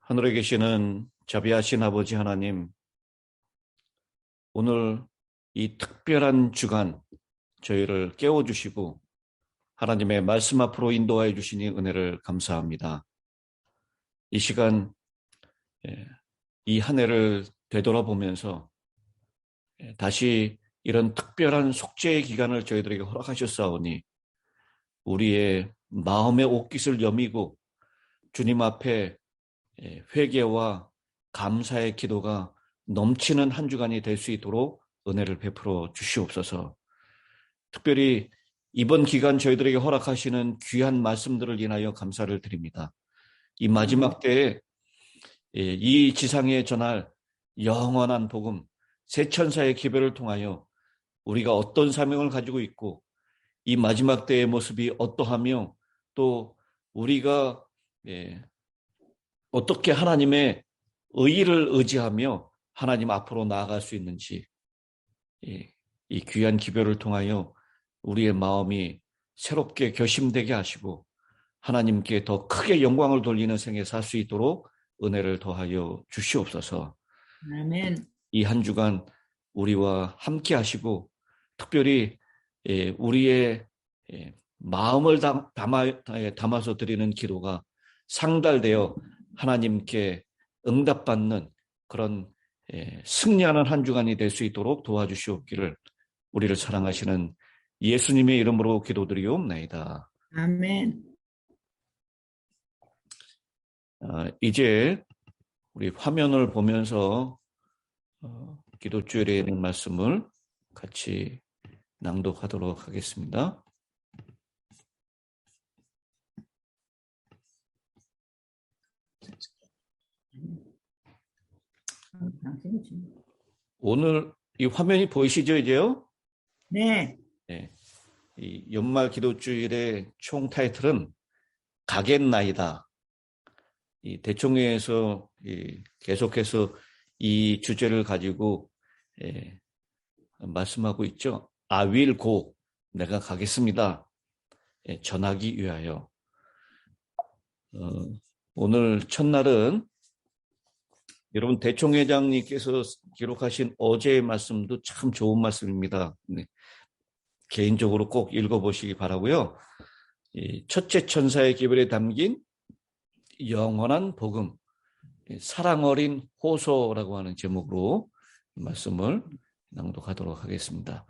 하늘에 계시는 자비하신 아버지 하나님, 오늘 이 특별한 주간 저희를 깨워주시고 하나님의 말씀 앞으로 인도하여 주시니 은혜를 감사합니다. 이 시간 이 한 해를 되돌아보면서 다시 이런 특별한 속죄의 기간을 저희들에게 허락하셨사오니 우리의 마음의 옷깃을 여미고 주님 앞에 회개와 감사의 기도가 넘치는 한 주간이 될 수 있도록 은혜를 베풀어 주시옵소서. 특별히 이번 기간 저희들에게 허락하시는 귀한 말씀들을 인하여 감사를 드립니다. 이 마지막 때에 이 지상에 전할 영원한 복음, 새 천사의 기별을 통하여 우리가 어떤 사명을 가지고 있고 이 마지막 때의 모습이 어떠하며 또 우리가 어떻게 하나님의 의의를 의지하며 하나님 앞으로 나아갈 수 있는지 이 귀한 기별을 통하여 우리의 마음이 새롭게 결심되게 하시고 하나님께 더 크게 영광을 돌리는 생에 살 수 있도록 은혜를 더하여 주시옵소서. 아멘. 이 한 주간 우리와 함께 하시고 특별히 우리의 마음을 담아서 드리는 기도가 상달되어 하나님께 응답받는 그런 승리하는 한 주간이 될 수 있도록 도와주시옵기를 우리를 사랑하시는 예수님의 이름으로 기도드리옵나이다. 아멘. 이제 우리 화면을 보면서 기도주일에 있는 말씀을 같이 낭독하도록 하겠습니다. 오늘 이 화면이 보이시죠, 이제요? 네. 네. 이 연말 기도주일의 총 타이틀은 가겠나이다. 이 대총회에서 계속해서 이 주제를 가지고 말씀하고 있죠. I will go. 내가 가겠습니다. 전하기 위하여. 오늘 첫날은 여러분 대총회장님께서 기록하신 어제의 말씀도 참 좋은 말씀입니다. 네. 개인적으로 꼭 읽어보시기 바라고요. 첫째 천사의 기별에 담긴 영원한 복음, 사랑 어린 호소라고 하는 제목으로 말씀을 낭독하도록 하겠습니다.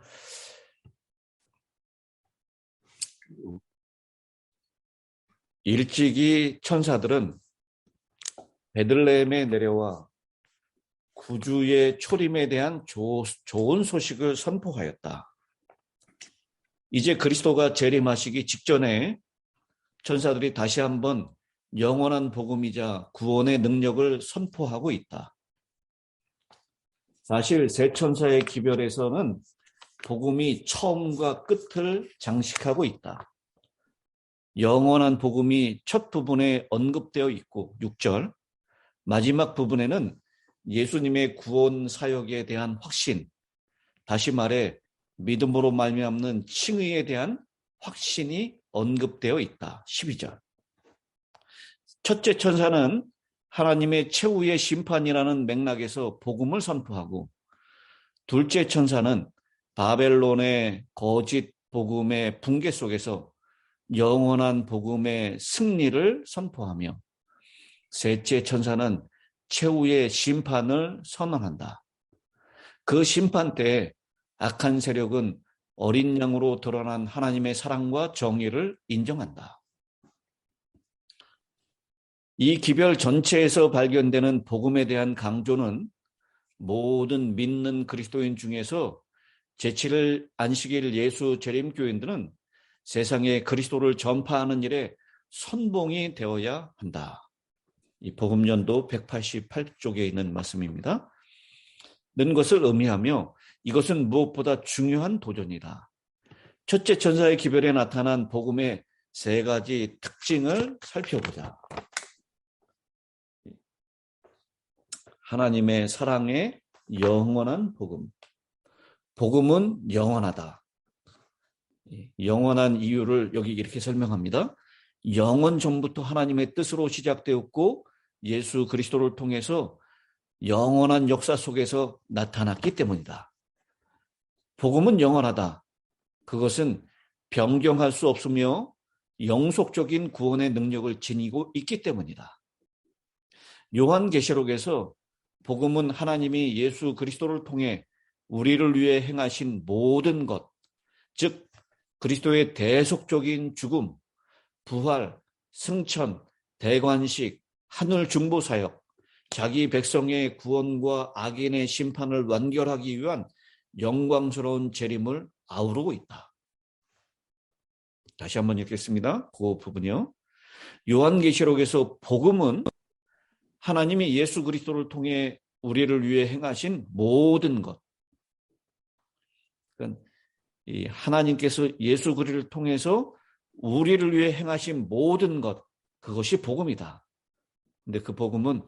일찍이 천사들은 베들레헴에 내려와 구주의 초림에 대한 좋은 소식을 선포하였다. 이제 그리스도가 재림하시기 직전에 천사들이 다시 한번 영원한 복음이자 구원의 능력을 선포하고 있다. 사실 새 천사의 기별에서는 복음이 처음과 끝을 장식하고 있다. 영원한 복음이 첫 부분에 언급되어 있고 6절, 마지막 부분에는 예수님의 구원 사역에 대한 확신, 다시 말해 믿음으로 말미암는 칭의에 대한 확신이 언급되어 있다. 12절. 첫째 천사는 하나님의 최후의 심판이라는 맥락에서 복음을 선포하고 둘째 천사는 바벨론의 거짓 복음의 붕괴 속에서 영원한 복음의 승리를 선포하며 셋째 천사는 최후의 심판을 선언한다. 그 심판 때에 악한 세력은 어린 양으로 드러난 하나님의 사랑과 정의를 인정한다. 이 기별 전체에서 발견되는 복음에 대한 강조는 모든 믿는 그리스도인 중에서 제7일 안식일 예수 재림교인들은 세상에 그리스도를 전파하는 일에 선봉이 되어야 한다. 이 복음연도 188쪽에 있는 말씀입니다. 는 것을 의미하며 이것은 무엇보다 중요한 도전이다. 첫째 천사의 기별에 나타난 복음의 세 가지 특징을 살펴보자. 하나님의 사랑의 영원한 복음. 복음은 영원하다. 영원한 이유를 여기 이렇게 설명합니다. 영원 전부터 하나님의 뜻으로 시작되었고 예수 그리스도를 통해서 영원한 역사 속에서 나타났기 때문이다. 복음은 영원하다. 그것은 변경할 수 없으며 영속적인 구원의 능력을 지니고 있기 때문이다. 요한계시록에서 복음은 하나님이 예수 그리스도를 통해 우리를 위해 행하신 모든 것, 즉 그리스도의 대속적인 죽음, 부활, 승천, 대관식, 하늘 중보 사역, 자기 백성의 구원과 악인의 심판을 완결하기 위한 영광스러운 재림을 아우르고 있다. 다시 한번 읽겠습니다. 그 부분이요. 요한계시록에서 복음은 하나님이 예수 그리스도를 통해 우리를 위해 행하신 모든 것. 그러니까 이 하나님께서 예수 그리스도를 통해서 우리를 위해 행하신 모든 것, 그것이 복음이다. 근데 그 복음은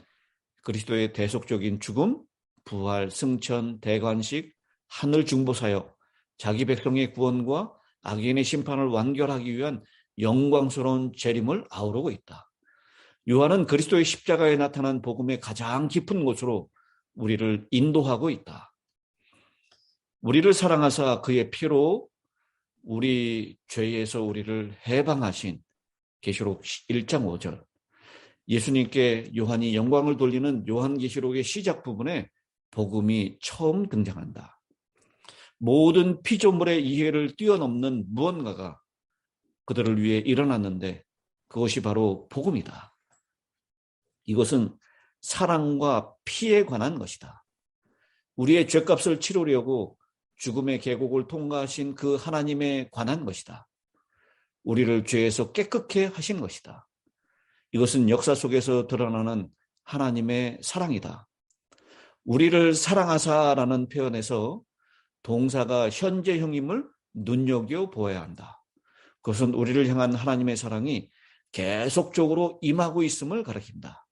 그리스도의 대속적인 죽음, 부활, 승천, 대관식, 하늘 중보 사역, 자기 백성의 구원과 악인의 심판을 완결하기 위한 영광스러운 재림을 아우르고 있다. 요한은 그리스도의 십자가에 나타난 복음의 가장 깊은 곳으로 우리를 인도하고 있다. 우리를 사랑하사 그의 피로 우리 죄에서 우리를 해방하신 계시록 1장 5절. 예수님께 요한이 영광을 돌리는 요한계시록의 시작 부분에 복음이 처음 등장한다. 모든 피조물의 이해를 뛰어넘는 무언가가 그들을 위해 일어났는데 그것이 바로 복음이다. 이것은 사랑과 피에 관한 것이다. 우리의 죄값을 치르려고 죽음의 계곡을 통과하신 그 하나님에 관한 것이다. 우리를 죄에서 깨끗게 하신 것이다. 이것은 역사 속에서 드러나는 하나님의 사랑이다. 우리를 사랑하사라는 표현에서 동사가 현재형임을 눈여겨보아야 한다. 그것은 우리를 향한 하나님의 사랑이 계속적으로 임하고 있음을 가리킨다.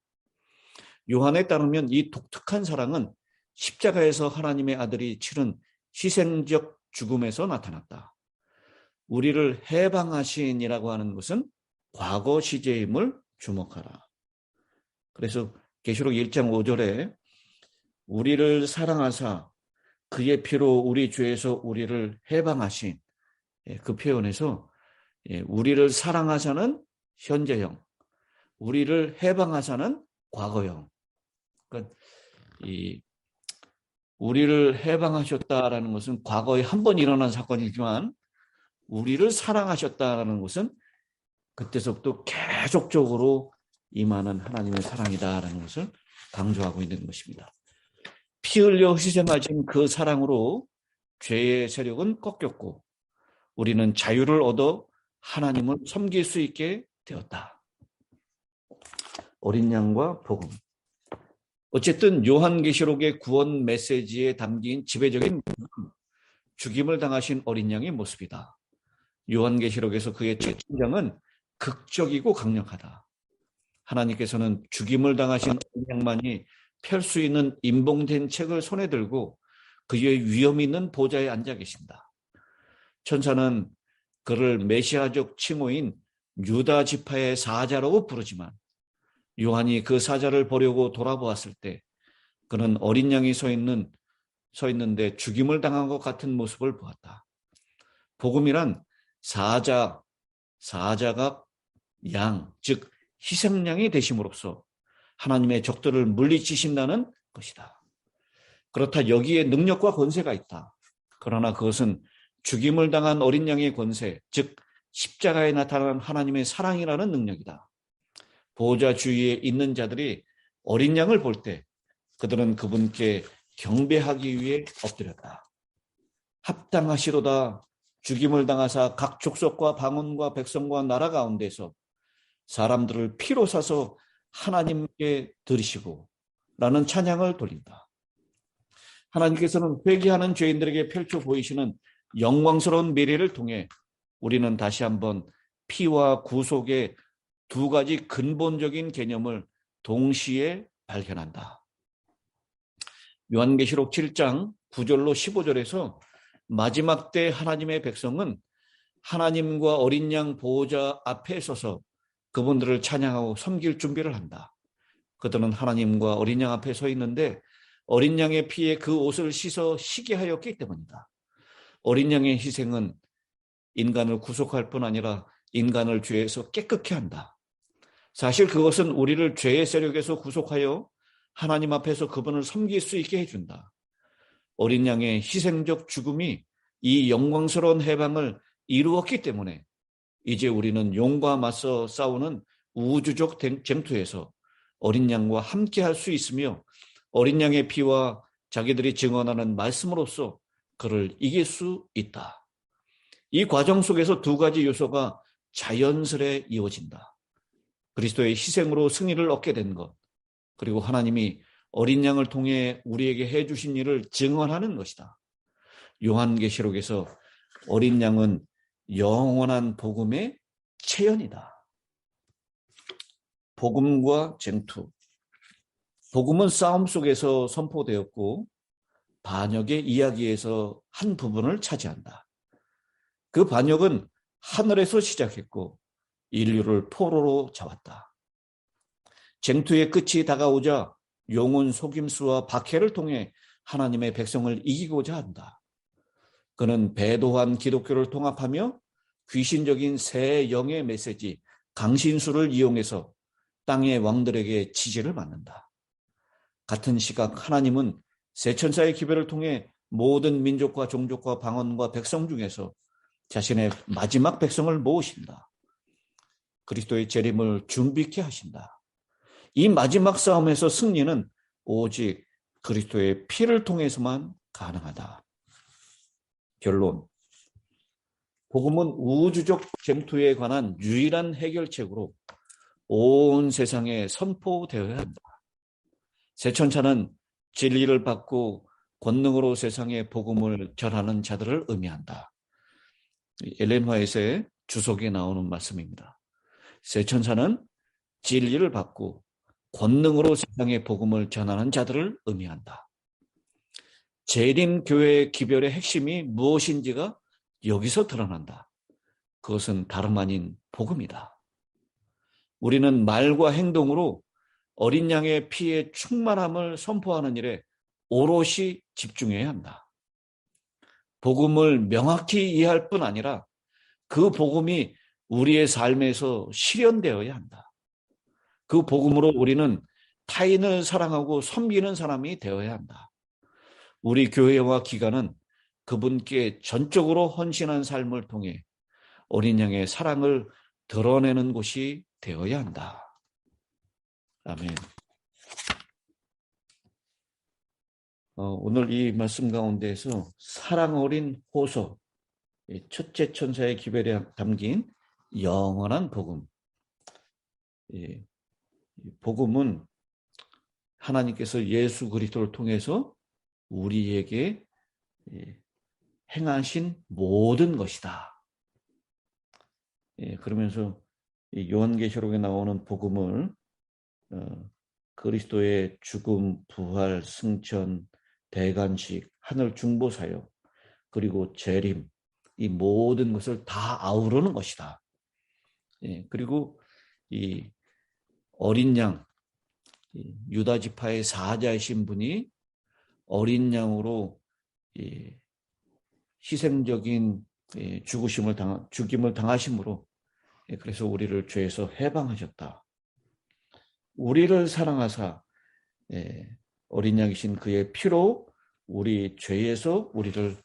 요한에 따르면 이 독특한 사랑은 십자가에서 하나님의 아들이 치른 희생적 죽음에서 나타났다. 우리를 해방하신이라고 하는 것은 과거 시제임을 주목하라. 그래서 계시록 1장 5절에 우리를 사랑하사 그의 피로 우리 죄에서 우리를 해방하신 그 표현에서 우리를 사랑하사는 현재형, 우리를 해방하사는 과거형. 그러니까 이 우리를 해방하셨다라는 것은 과거에 한 번 일어난 사건이지만 우리를 사랑하셨다라는 것은 그때서부터 계속적으로 임하는 하나님의 사랑이다라는 것을 강조하고 있는 것입니다. 피 흘려 희생하신 그 사랑으로 죄의 세력은 꺾였고 우리는 자유를 얻어 하나님을 섬길 수 있게 되었다. 어린 양과 복음. 어쨌든 요한계시록의 구원 메시지에 담긴 지배적인 죽임을 당하신 어린 양의 모습이다. 요한계시록에서 그의 첫 등장은 극적이고 강력하다. 하나님께서는 죽임을 당하신 어린 양만이 펼 수 있는 임봉된 책을 손에 들고 그의 위엄 있는 보좌에 앉아 계신다. 천사는 그를 메시아적 칭호인 유다 지파의 사자라고 부르지만 요한이 그 사자를 보려고 돌아보았을 때 그는 어린 양이 서 있는데 죽임을 당한 것 같은 모습을 보았다. 복음이란 사자가 양, 즉 희생양이 되심으로써 하나님의 적들을 물리치신다는 것이다. 그렇다 여기에 능력과 권세가 있다. 그러나 그것은 죽임을 당한 어린 양의 권세, 즉 십자가에 나타난 하나님의 사랑이라는 능력이다. 보호자 주위에 있는 자들이 어린 양을 볼 때 그들은 그분께 경배하기 위해 엎드렸다. 합당하시로다. 죽임을 당하사 각 족속과 방언과 백성과 나라 가운데서 사람들을 피로 사서 하나님께 드리시고 라는 찬양을 돌린다. 하나님께서는 회개하는 죄인들에게 펼쳐 보이시는 영광스러운 미래를 통해 우리는 다시 한번 피와 구속의 두 가지 근본적인 개념을 동시에 발견한다. 요한계시록 7장 9절로 15절에서 마지막 때 하나님의 백성은 하나님과 어린 양 보호자 앞에 서서 그분들을 찬양하고 섬길 준비를 한다. 그들은 하나님과 어린 양 앞에 서 있는데 어린 양의 피에 그 옷을 씻어 쉬게 하였기 때문이다. 어린 양의 희생은 인간을 구속할 뿐 아니라 인간을 죄에서 깨끗게 한다. 사실 그것은 우리를 죄의 세력에서 구속하여 하나님 앞에서 그분을 섬길 수 있게 해준다. 어린 양의 희생적 죽음이 이 영광스러운 해방을 이루었기 때문에 이제 우리는 용과 맞서 싸우는 우주적 쟁투에서 어린 양과 함께 할 수 있으며 어린 양의 피와 자기들이 증언하는 말씀으로써 그를 이길 수 있다. 이 과정 속에서 두 가지 요소가 자연스레 이어진다. 그리스도의 희생으로 승리를 얻게 된 것, 그리고 하나님이 어린 양을 통해 우리에게 해주신 일을 증언하는 것이다. 요한계시록에서 어린 양은 영원한 복음의 체현이다. 복음과 쟁투. 복음은 싸움 속에서 선포되었고 반역의 이야기에서 한 부분을 차지한다. 그 반역은 하늘에서 시작했고 인류를 포로로 잡았다. 쟁투의 끝이 다가오자 용은 속임수와 박해를 통해 하나님의 백성을 이기고자 한다. 그는 배도한 기독교를 통합하며 귀신적인 새 영의 메시지 강신수를 이용해서 땅의 왕들에게 지지를 받는다. 같은 시각 하나님은 세천사의 기별을 통해 모든 민족과 종족과 방언과 백성 중에서 자신의 마지막 백성을 모으신다. 그리스도의 재림을 준비케 하신다. 이 마지막 싸움에서 승리는 오직 그리스도의 피를 통해서만 가능하다. 결론. 복음은 우주적 쟁투에 관한 유일한 해결책으로 온 세상에 선포되어야 한다. 세천사는 진리를 받고 권능으로 세상에 복음을 전하는 자들을 의미한다. 엘렌 화이트의 주석에 나오는 말씀입니다. 세천사는 진리를 받고 권능으로 세상에 복음을 전하는 자들을 의미한다. 재림교회의 기별의 핵심이 무엇인지가 여기서 드러난다. 그것은 다름 아닌 복음이다. 우리는 말과 행동으로 어린 양의 피의 충만함을 선포하는 일에 오롯이 집중해야 한다. 복음을 명확히 이해할 뿐 아니라 그 복음이 우리의 삶에서 실현되어야 한다. 그 복음으로 우리는 타인을 사랑하고 섬기는 사람이 되어야 한다. 우리 교회와 기관은 그분께 전적으로 헌신한 삶을 통해 어린 양의 사랑을 드러내는 곳이 되어야 한다. 아멘. 오늘 이 말씀 가운데에서 사랑 어린 호소, 첫째 천사의 기별에 담긴 영원한 복음. 복음은 하나님께서 예수 그리스도를 통해서 우리에게 행하신 모든 것이다. 그러면서 요한계시록에 나오는 복음을 그리스도의 죽음, 부활, 승천, 대관식, 하늘 중보 사역, 그리고 재림, 이 모든 것을 다 아우르는 것이다. 그리고 이 어린 양, 유다 지파의 사자이신 분이 어린 양으로 희생적인 죽임을 당하심으로 그래서 우리를 죄에서 해방하셨다. 우리를 사랑하사 어린 양이신 그의 피로 우리 죄에서 우리를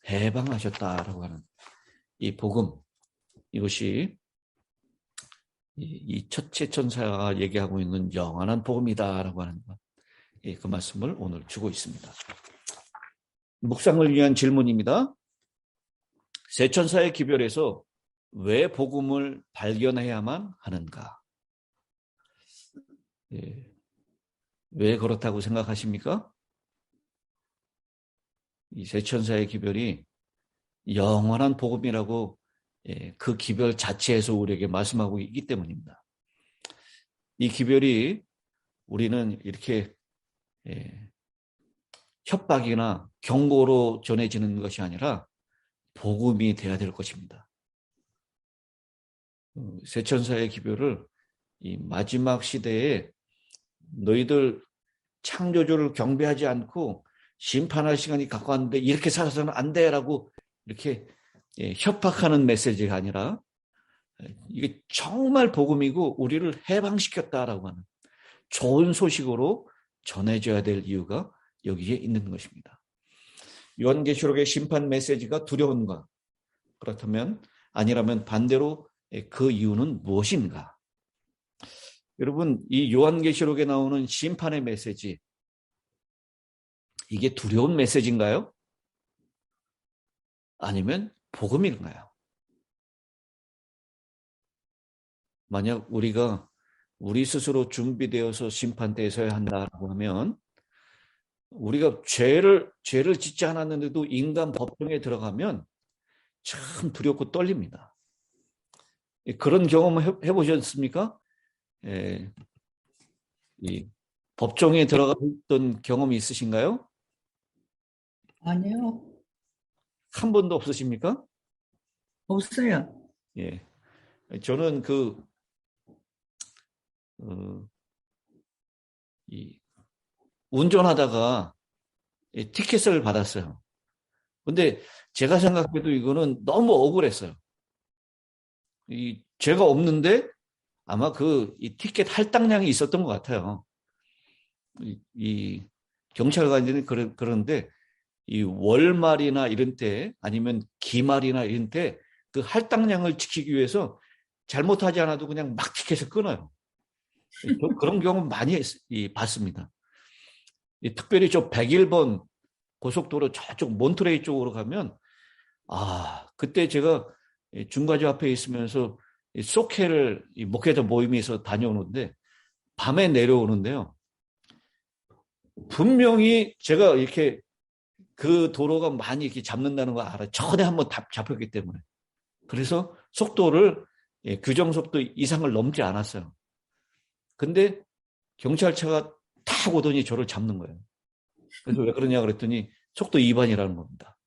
해방하셨다라고 하는 이 복음, 이것이 이 첫째 천사가 얘기하고 있는 영원한 복음이다라고 하는 것, 그 말씀을 오늘 주고 있습니다. 묵상을 위한 질문입니다. 세 천사의 기별에서 왜 복음을 발견해야만 하는가? 왜 그렇다고 생각하십니까? 이 세 천사의 기별이 영원한 복음이라고 그 기별 자체에서 우리에게 말씀하고 있기 때문입니다. 이 기별이 우리는 이렇게 협박이나 경고로 전해지는 것이 아니라 복음이 되어야 될 것입니다. 세 천사의 기별을 이 마지막 시대에 너희들 창조주를 경배하지 않고 심판할 시간이 가까웠는데 이렇게 살아서는 안 돼라고 이렇게 협박하는 메시지가 아니라 이게 정말 복음이고 우리를 해방시켰다라고 하는 좋은 소식으로 전해져야 될 이유가 여기에 있는 것입니다. 요한계시록의 심판 메시지가 두려운가? 그렇다면 아니라면 반대로 그 이유는 무엇인가? 여러분, 이 요한계시록에 나오는 심판의 메시지, 이게 두려운 메시지인가요? 아니면 복음인가요? 만약 우리가 우리 스스로 준비되어서 심판대에 서야 한다고 하면 우리가 죄를 짓지 않았는데도 인간 법정에 들어가면 참 두렵고 떨립니다. 그런 경험 해보셨습니까? 이 법정에 들어갔던 경험이 있으신가요? 아니요. 한 번도 없으십니까? 없어요. 예. 저는 운전하다가 티켓을 받았어요. 근데 제가 생각해도 이거는 너무 억울했어요. 죄가 없는데 아마 이 티켓 할당량이 있었던 것 같아요. 이 경찰관들이 그러는데 이 월말이나 이런 때 아니면 기말이나 이런 때 그 할당량을 지키기 위해서 잘못하지 않아도 그냥 막 티켓을 끊어요. 그런 경우 많이 봤습니다. 특별히 저 101번 고속도로 저쪽 몬트레이 쪽으로 가면 그때 제가 중과지 앞에 있으면서 소케를 목회자 모임에서 다녀오는데 밤에 내려오는데요. 분명히 제가 이렇게 그 도로가 많이 이렇게 잡는다는 거 알아요. 전에 한번 잡혔기 때문에. 그래서 속도를 규정 속도 이상을 넘지 않았어요. 근데 경찰차가 탁 오더니 저를 잡는 거예요. 그래서 왜 그러냐 그랬더니 속도 위반이라는 겁니다.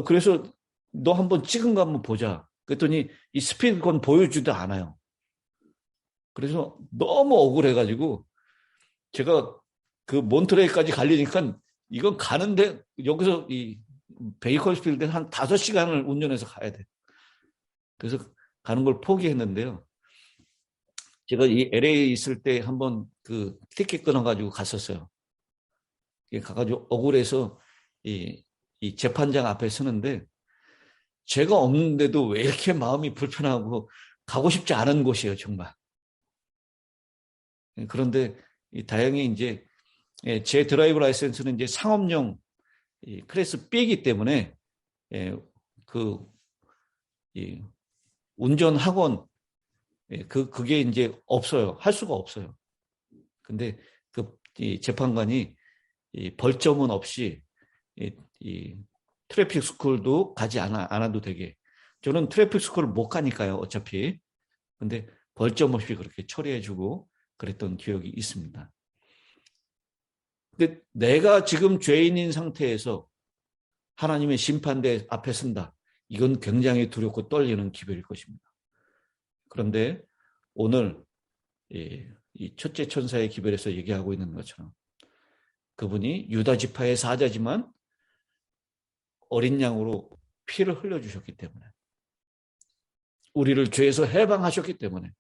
그래서 너 한번 찍은 거 한번 보자. 그랬더니 이 스피드건 보여주지도 않아요. 그래서 너무 억울해가지고 제가 그 몬트레이까지 가려니까 이건 가는데 여기서 이 베이커스필드 한 5시간을 운전해서 가야 돼. 그래서 가는 걸 포기했는데요. 제가 이 LA 있을 때 한번 그 티켓 끊어가지고 갔었어요. 가가지고 억울해서 이 재판장 앞에 서는데 죄가 없는데도 왜 이렇게 마음이 불편하고 가고 싶지 않은 곳이에요, 정말. 그런데 다행히 이제 제 드라이브 라이센스는 이제 상업용 클래스 B이기 때문에 운전 학원 그게 이제 없어요. 할 수가 없어요. 근데 이 재판관이 벌점은 없이 이 트래픽 스쿨도 가지 않아도 되게. 저는 트래픽 스쿨을 못 가니까요, 어차피. 근데 벌점 없이 그렇게 처리해주고 그랬던 기억이 있습니다. 근데 내가 지금 죄인인 상태에서 하나님의 심판대 앞에 선다. 이건 굉장히 두렵고 떨리는 기별일 것입니다. 그런데 오늘 이 첫째 천사의 기별에서 얘기하고 있는 것처럼 그분이 유다 지파의 사자지만 어린 양으로 피를 흘려주셨기 때문에 우리를 죄에서 해방하셨기 때문에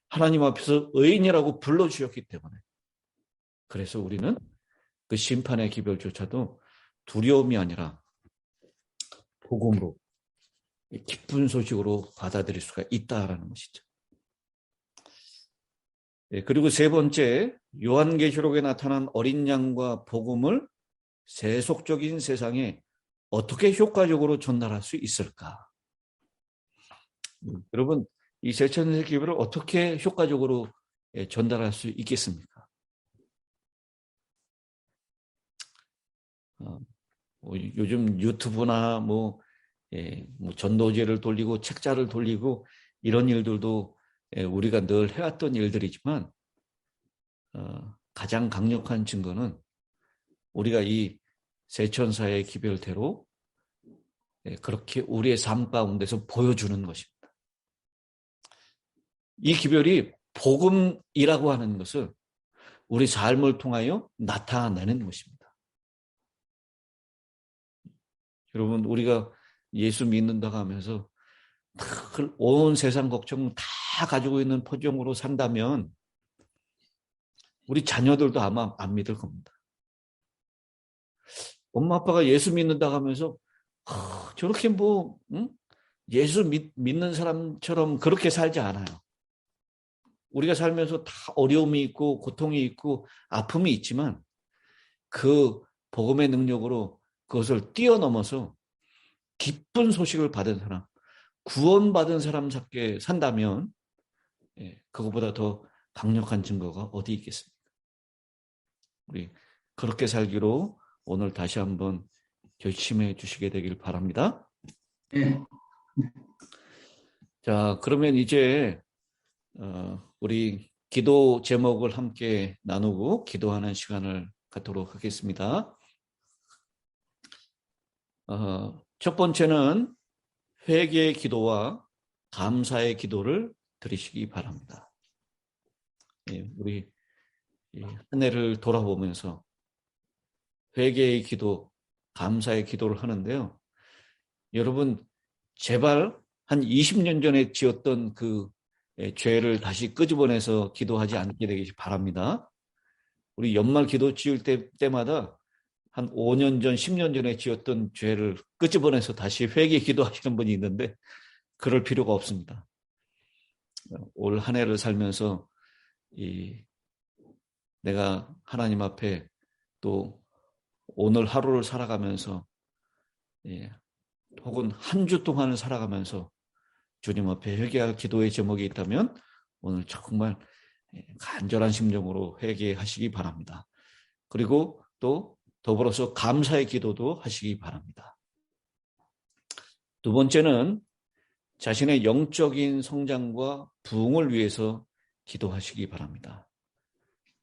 하나님 앞에서 의인이라고 불러주셨기 때문에 그래서 우리는 그 심판의 기별조차도 두려움이 아니라 복음으로 기쁜 소식으로 받아들일 수가 있다라는 것이죠. 그리고 세 번째, 요한계시록에 나타난 어린 양과 복음을 세속적인 세상에 어떻게 효과적으로 전달할 수 있을까? 여러분, 이 세천의 기별을 어떻게 효과적으로 전달할 수 있겠습니까? 요즘 유튜브나 뭐 전도제를 돌리고 책자를 돌리고 이런 일들도 우리가 늘 해왔던 일들이지만 가장 강력한 증거는 우리가 이 세천사의 기별대로 그렇게 우리의 삶 가운데서 보여주는 것입니다. 이 기별이 복음이라고 하는 것을 우리 삶을 통하여 나타내는 것입니다. 여러분, 우리가 예수 믿는다고 하면서 온 세상 걱정 다 가지고 있는 표정으로 산다면 우리 자녀들도 아마 안 믿을 겁니다. 엄마 아빠가 예수 믿는다고 하면서 저렇게 예수 믿는 사람처럼 그렇게 살지 않아요. 우리가 살면서 다 어려움이 있고 고통이 있고 아픔이 있지만 그 복음의 능력으로 그것을 뛰어넘어서 기쁜 소식을 받은 사람, 구원받은 사람답게 산다면 그것보다 더 강력한 증거가 어디 있겠습니까? 우리 그렇게 살기로 오늘 다시 한번 결심해 주시게 되길 바랍니다. 네. 자, 그러면 이제 우리 기도 제목을 함께 나누고 기도하는 시간을 갖도록 하겠습니다. 첫 번째는 회개의 기도와 감사의 기도를 드리시기 바랍니다. 우리 한 해를 돌아보면서 회개의 기도, 감사의 기도를 하는데요. 여러분, 제발 한 20년 전에 지었던 그 죄를 다시 끄집어내서 기도하지 않게 되기 바랍니다. 우리 연말 기도 지을 때마다 한 5년 전, 10년 전에 지었던 죄를 끄집어내서 다시 회개 기도하시는 분이 있는데 그럴 필요가 없습니다. 올 한 해를 살면서 내가 하나님 앞에 또 오늘 하루를 살아가면서 혹은 한 주 동안을 살아가면서 주님 앞에 회개할 기도의 제목이 있다면 오늘 정말 간절한 심정으로 회개하시기 바랍니다. 그리고 또 더불어서 감사의 기도도 하시기 바랍니다. 두 번째는 자신의 영적인 성장과 부흥을 위해서 기도하시기 바랍니다.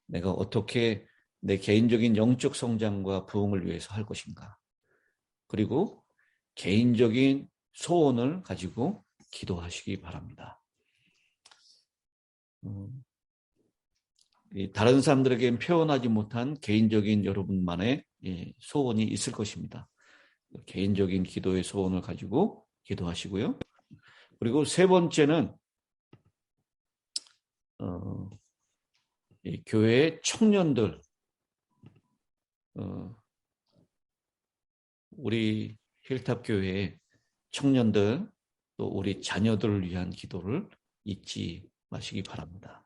내가 어떻게 내 개인적인 영적 성장과 부흥을 위해서 할 것인가. 그리고 개인적인 소원을 가지고 기도하시기 바랍니다. 다른 사람들에게 표현하지 못한 개인적인 여러분만의 소원이 있을 것입니다. 개인적인 기도의 소원을 가지고 기도하시고요. 그리고 세 번째는 교회 청년들, 우리 힐탑 교회의 청년들, 또 우리 자녀들을 위한 기도를 잊지 마시기 바랍니다.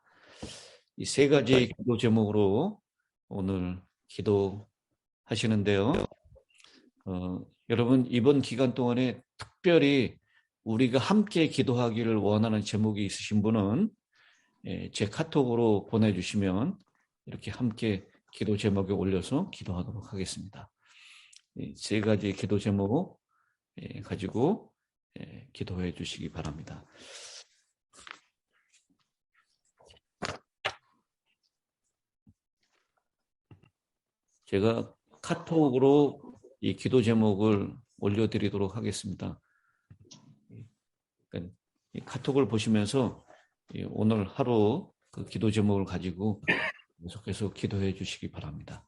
이 세 가지 기도 제목으로 오늘 기도하시는데요. 여러분, 이번 기간 동안에 특별히 우리가 함께 기도하기를 원하는 제목이 있으신 분은 제 카톡으로 보내주시면 이렇게 함께 기도 제목에 올려서 기도하도록 하겠습니다. 세 가지 기도 제목 가지고 기도해 주시기 바랍니다. 제가 카톡으로 이 기도 제목을 올려드리도록 하겠습니다. 그러니까 이 카톡을 보시면서 오늘 하루 그 기도 제목을 가지고 계속해서 기도해 주시기 바랍니다.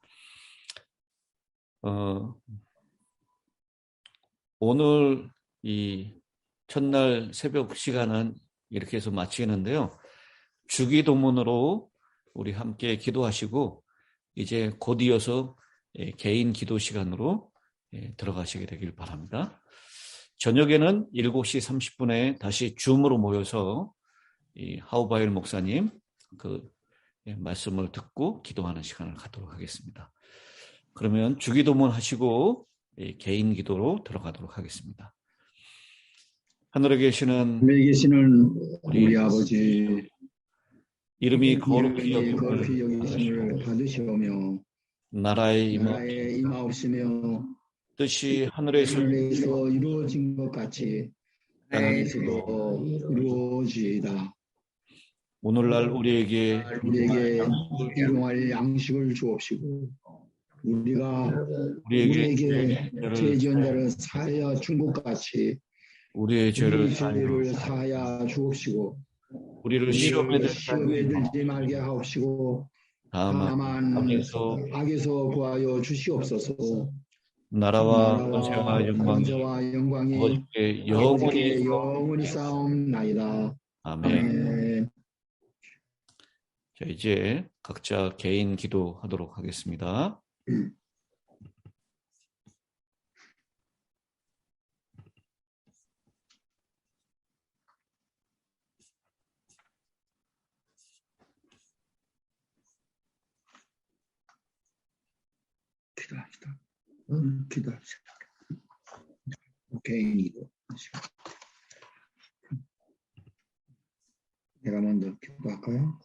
오늘 이 첫날 새벽 시간은 이렇게 해서 마치겠는데요. 주기도문으로 우리 함께 기도하시고 이제 곧 이어서 개인 기도 시간으로 들어가시게 되길 바랍니다. 저녁에는 7시 30분에 다시 줌으로 모여서 이 하우바일 목사님 그 말씀을 듣고 기도하는 시간을 갖도록 하겠습니다. 그러면 주기도문 하시고 개인 기도로 들어가도록 하겠습니다. 하늘에 계시는 우리 아버지, 이름이 거룩히 거룩히 여김을 여기심을 받으시오며 나라의 나라에 임하옵시며 뜻이 하늘에서 하늘에서 이루어진 것 같이 땅에서도 이루어지이다. 오늘날 우리에게 일용할 양식을 주옵시고 우리가 우리에게 우리에게 죄 지은 자를 사하여 준 것 같이 우리의 죄를 우리 죄를 사하여 주옵시고 우리를 시험에 시험에 들지 말게 하옵시고 다만 악에서 악에서 구하여 주시옵소서. 나라와 나라와 권세와 영광이 권세와 영광이 아버지께 영원히 아버지께 영원히 싸움나이다. 아멘. 아멘. 자, 이제 각자 개인 기도하도록 하겠습니다. 기도합시다. 기도합시다. 개인이도. 내가 먼저 기도할까요?